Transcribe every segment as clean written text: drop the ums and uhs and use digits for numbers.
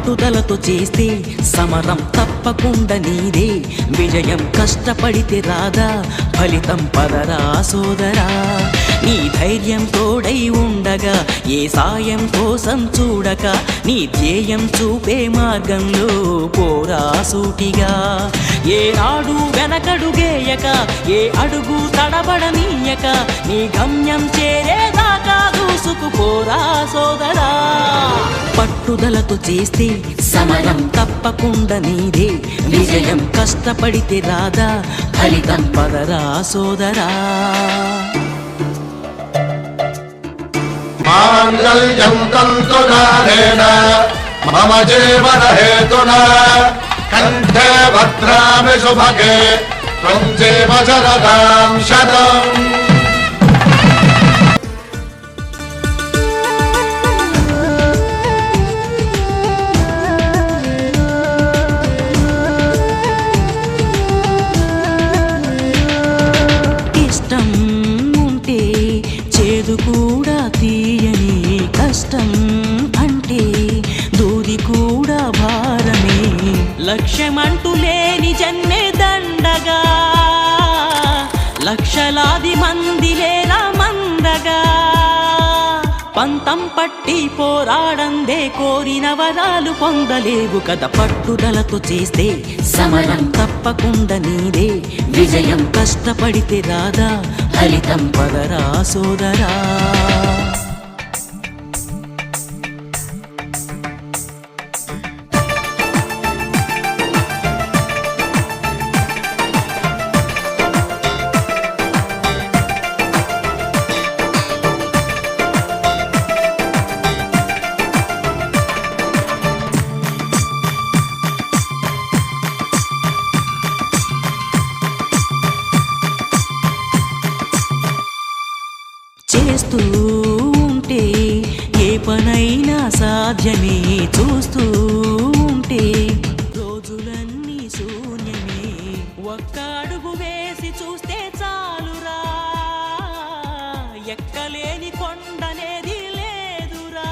పట్టుదలతో చేస్తే సమరం తప్పకుండా నీదే విజయం కష్టపడితే రాదా ఫలితం పదరా సోదరా నీ ధైర్యం తోడై ఉండగా ఏ సాయం కోసం చూడక నీ ధ్యేయం చూపే మార్గంలో పోరా సూటిగా ఏ నాడు వెనకడుగేయక ఏ అడుగు తడబడనీయక నీ గమ్యం చేరేదాకా దూసుకుపోరా సోదరా పట్టుదలతో చేస్తే సమరం తప్పకుండా నీదే విజయం కష్టపడితే రాదా ఫలితం పదరా సోదరా మాంగళ్యం తంతునానేన మమ జీవన హేతునా కంఠే భద్రామి శుభగే త్వం జీవ శరదాం శతం ఇష్టం ఉంటే చేదు కూడా తీయని కష్టం అంటే దూది కూడా భారమే లక్ష్యమంటూ లేని జన్మే దండగా లక్షలాది మంది లేరా మందగా పంతం పట్టి పోరాడందే కోరిన వరాలు పొందలేవు కదా పట్టుదలతో చేస్తే సమరం తప్పకుండా నీదే విజయం కష్టపడితే రాదా ఫలితం పదరా సోదరా చేస్తూ ఉంటే ఏ పనైనా సాధ్యమే చూస్తూ ఉంటే రోజులన్నీ శూన్యమే ఒక్క అడుగు వేసి చూస్తే చాలురా ఎక్కలేని కొండనేది లేదురా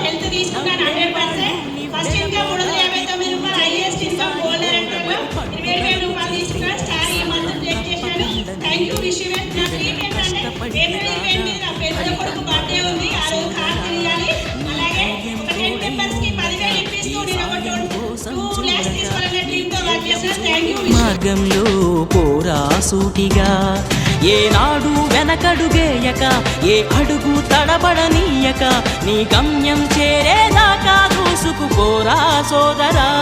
హెల్త్ తీసుకున్నాను 100%. ఫస్ట్ ఇన్కమ్ 359 రూపాయలు, హైయెస్ట్ ఇన్కమ్ హోల్డర్ అంటారు 27,000 రూపాయలు తీసుకున్నాను. స్టార్ ఈ మంత్ చెక్ చేశాను. Thank you wish you. నా డ్రీమ్ ఏంటంటే ఏప్రిల్ 20 నా పెద్ద కొడుకు బర్త్డే ఉంది. ఆ రోజు కార్ తిరగాలి. అలాగే ఒక 10 మెంబర్స్ కి 10,000 ఇప్పిస్తూ నేను ఒక 2 lakhs తీసుకోవాలనే డ్రీమ్ తో వర్క్ చేశాను. Thank you. మార్గంలో పోరా సూటిగా ఏ నాడు వెనకడుగేయక ఏ అడుగు తడబడనీయక నీ గమ్యం చేరేదాకా దూసుకుపోరా సోదరా